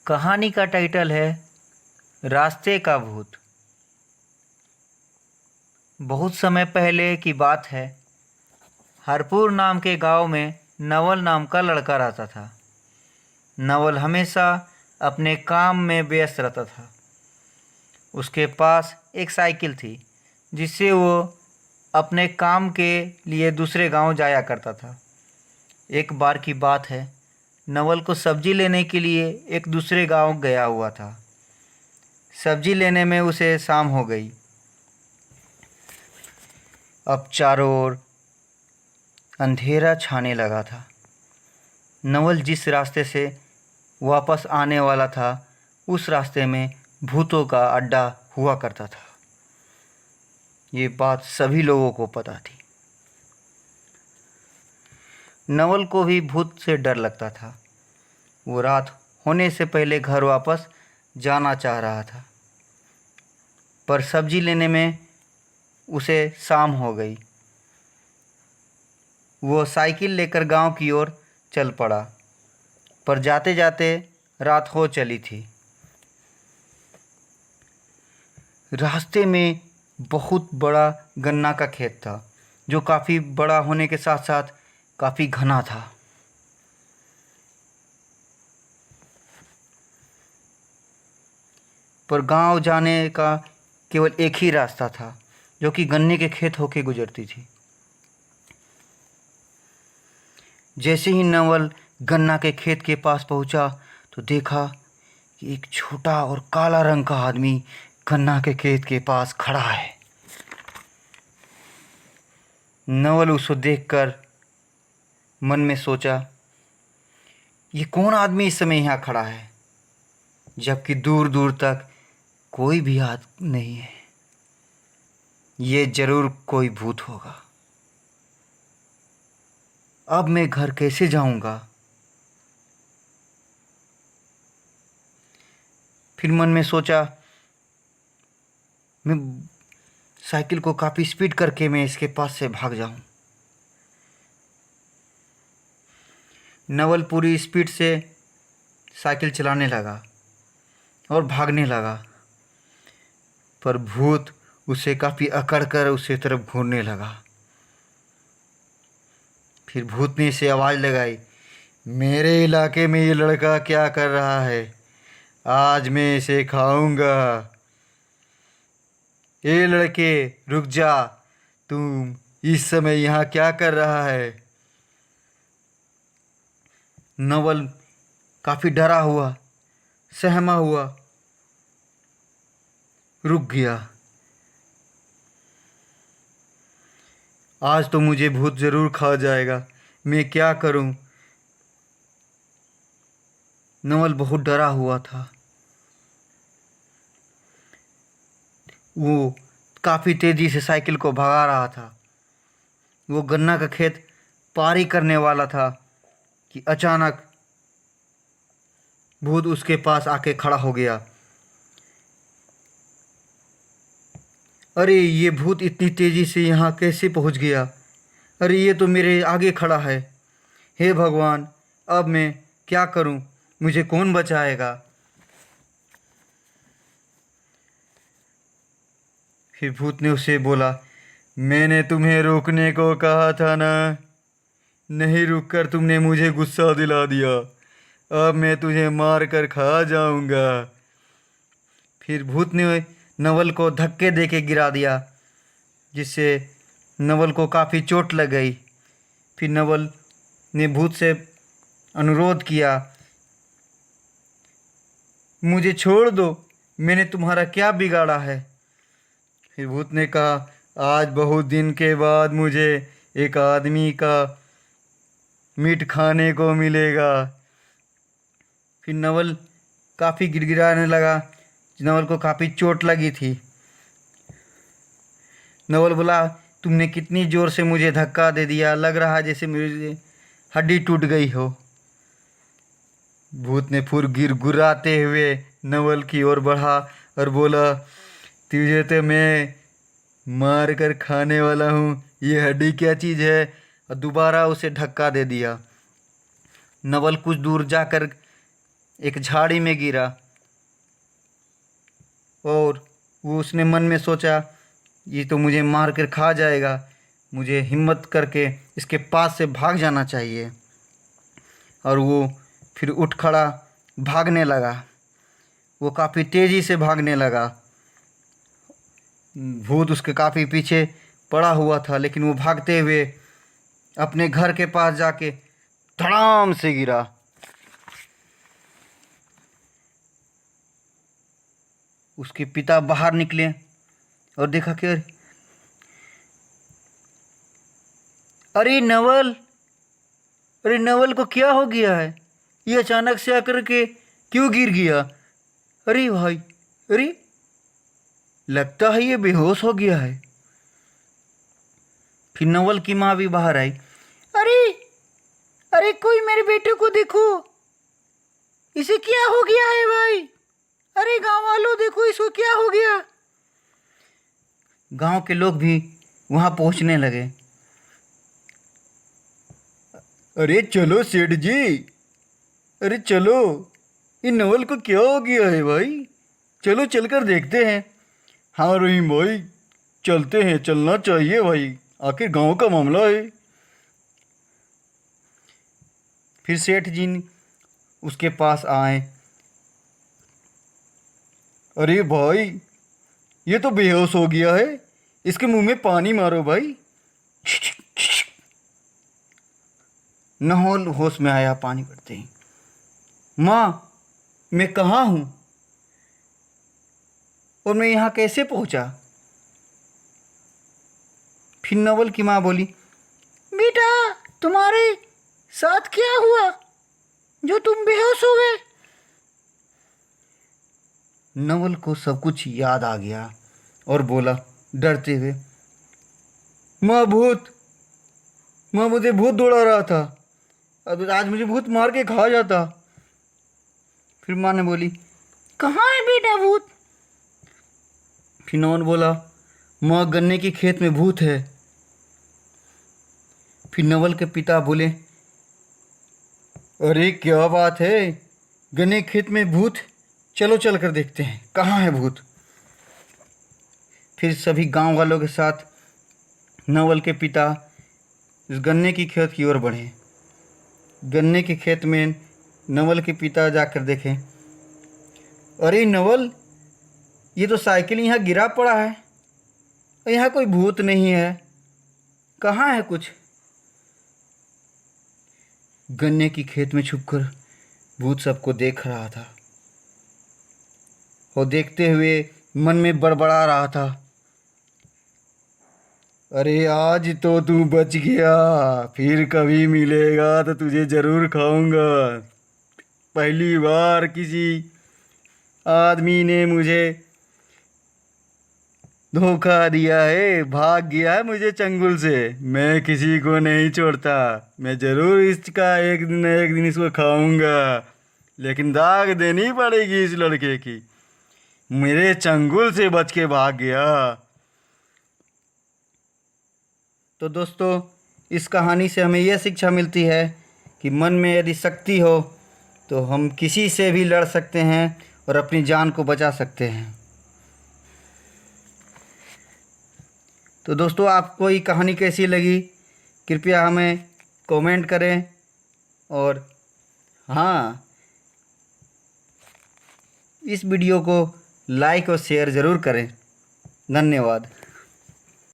कहानी का टाइटल है रास्ते का भूत। बहुत समय पहले की बात है। हरपुर नाम के गांव में नवल नाम का लड़का रहता था। नवल हमेशा अपने काम में व्यस्त रहता था। उसके पास एक साइकिल थी जिससे वो अपने काम के लिए दूसरे गांव जाया करता था। एक बार की बात है, नवल को सब्जी लेने के लिए एक दूसरे गांव गया हुआ था। सब्जी लेने में उसे शाम हो गई। अब चारों ओर अंधेरा छाने लगा था। नवल जिस रास्ते से वापस आने वाला था उस रास्ते में भूतों का अड्डा हुआ करता था। ये बात सभी लोगों को पता थी। नवल को भी भूत से डर लगता था। वो रात होने से पहले घर वापस जाना चाह रहा था, पर सब्जी लेने में उसे शाम हो गई। वो साइकिल लेकर गांव की ओर चल पड़ा, पर जाते जाते रात हो चली थी। रास्ते में बहुत बड़ा गन्ना का खेत था, जो काफ़ी बड़ा होने के साथ साथ काफ़ी घना था। पर गांव जाने का केवल एक ही रास्ता था, जो कि गन्ने के खेत होके गुजरती थी। जैसे ही नवल गन्ना के खेत के पास पहुंचा तो देखा कि एक छोटा और काला रंग का आदमी गन्ना के खेत के पास खड़ा है। नवल उसको देखकर मन में सोचा, ये कौन आदमी इस समय यहाँ खड़ा है, जबकि दूर दूर तक कोई भी आदमी नहीं है। ये जरूर कोई भूत होगा। अब मैं घर कैसे जाऊंगा? फिर मन में सोचा, मैं साइकिल को काफ़ी स्पीड करके मैं इसके पास से भाग जाऊं। नवल पूरी स्पीड से साइकिल चलाने लगा और भागने लगा, पर भूत उसे काफ़ी अकड़ कर उसे तरफ घूरने लगा। फिर भूत ने इसे आवाज़ लगाई, मेरे इलाके में ये लड़का क्या कर रहा है? आज मैं इसे खाऊंगा। ए लड़के, रुक जा। तुम इस समय यहाँ क्या कर रहा है? नवल काफ़ी डरा हुआ, सहमा हुआ रुक गया। आज तो मुझे भूत ज़रूर खा जाएगा। मैं क्या करूं? नवल बहुत डरा हुआ था। वो काफ़ी तेज़ी से साइकिल को भगा रहा था। वो गन्ना का खेत पारी करने वाला था कि अचानक भूत उसके पास आके खड़ा हो गया। अरे, ये भूत इतनी तेज़ी से यहाँ कैसे पहुँच गया? अरे, ये तो मेरे आगे खड़ा है। हे भगवान, अब मैं क्या करूं? मुझे कौन बचाएगा? फिर भूत ने उसे बोला, मैंने तुम्हें रोकने को कहा था ना। नहीं रुककर तुमने मुझे गुस्सा दिला दिया। अब मैं तुझे मार कर खा जाऊंगा। फिर भूत ने नवल को धक्के दे के गिरा दिया, जिससे नवल को काफ़ी चोट लग गई। फिर नवल ने भूत से अनुरोध किया, मुझे छोड़ दो, मैंने तुम्हारा क्या बिगाड़ा है? फिर भूत ने कहा, आज बहुत दिन के बाद मुझे एक आदमी का मीट खाने को मिलेगा। फिर नवल काफ़ी गिड़गिड़ाने लगा। नवल को काफ़ी चोट लगी थी। नवल बोला, तुमने कितनी ज़ोर से मुझे धक्का दे दिया, लग रहा है जैसे मेरी हड्डी टूट गई हो। भूत ने फिर गिड़गिड़ाते हुए नवल की ओर बढ़ा और बोला, तुझे तो मैं मार कर खाने वाला हूँ, ये हड्डी क्या चीज़ है? और दोबारा उसे धक्का दे दिया। नवल कुछ दूर जाकर एक झाड़ी में गिरा और वो उसने मन में सोचा ये तो मुझे मार कर खा जाएगा, मुझे हिम्मत करके इसके पास से भाग जाना चाहिए। और वो फिर उठ खड़ा भागने लगा। वो काफ़ी तेज़ी से भागने लगा। भूत उसके काफ़ी पीछे पड़ा हुआ था, लेकिन वो भागते हुए अपने घर के पास जाके धड़ाम से गिरा। उसके पिता बाहर निकले और देखा कि अरे नवल, अरे नवल को क्या हो गया है? ये अचानक से आकर के क्यों गिर गया? अरे भाई, अरे लगता है ये बेहोश हो गया है। फिर नवल की माँ भी बाहर आई। अरे अरे कोई मेरे बेटे को देखो, इसे क्या हो गया है भाई? अरे गांव वालों देखो इसको क्या हो गया। गांव के लोग भी वहां पहुंचने लगे। अरे चलो सेठ जी, अरे चलो, इन नवल को क्या हो गया है भाई? चलो चलकर देखते हैं। हाँ रहीम भाई, चलते हैं, चलना चाहिए भाई, आखिर गांव का मामला है। फिर सेठ जी उसके पास आए। अरे भाई ये तो बेहोश हो गया है, इसके मुंह में पानी मारो भाई। नवल होश में आया पानी पड़ते ही। माँ, मैं कहाँ हूँ और मैं यहाँ कैसे पहुँचा? फिर नवल की माँ बोली, बेटा तुम्हारे साथ क्या हुआ जो तुम बेहोश हो गए? नवल को सब कुछ याद आ गया और बोला डरते हुए, माँ भूत, माँ मुझे भूत दौड़ा रहा था, अब आज मुझे भूत मार के खा जाता। फिर माँ ने बोली, कहाँ है बेटा भूत? फिर नवल बोला, माँ गन्ने के खेत में भूत है। फिर नवल के पिता बोले, अरे क्या बात है, गन्ने के खेत में भूत? चलो चल कर देखते हैं कहाँ है भूत। फिर सभी गांव वालों के साथ नवल के पिता इस गन्ने की खेत की ओर बढ़े। गन्ने के खेत में नवल के पिता जाकर देखें, अरे नवल, ये तो साइकिल यहाँ गिरा पड़ा है और यहाँ कोई भूत नहीं है, कहाँ है कुछ? गन्ने की खेत में छुपकर भूत सबको देख रहा था और देखते हुए मन में बड़बड़ा रहा था, अरे आज तो तू बच गया, फिर कभी मिलेगा तो तुझे ज़रूर खाऊंगा। पहली बार किसी आदमी ने मुझे धोखा दिया है, भाग गया है मुझे चंगुल से। मैं किसी को नहीं छोड़ता, मैं ज़रूर इसका एक दिन इसको खाऊंगा, लेकिन दाग देनी पड़ेगी इस लड़के की, मेरे चंगुल से बच के भाग गया। तो दोस्तों, इस कहानी से हमें यह शिक्षा मिलती है कि मन में यदि शक्ति हो तो हम किसी से भी लड़ सकते हैं और अपनी जान को बचा सकते हैं। तो दोस्तों, आपको ये कहानी कैसी लगी कृपया हमें कमेंट करें और हाँ, इस वीडियो को लाइक और शेयर ज़रूर करें। धन्यवाद।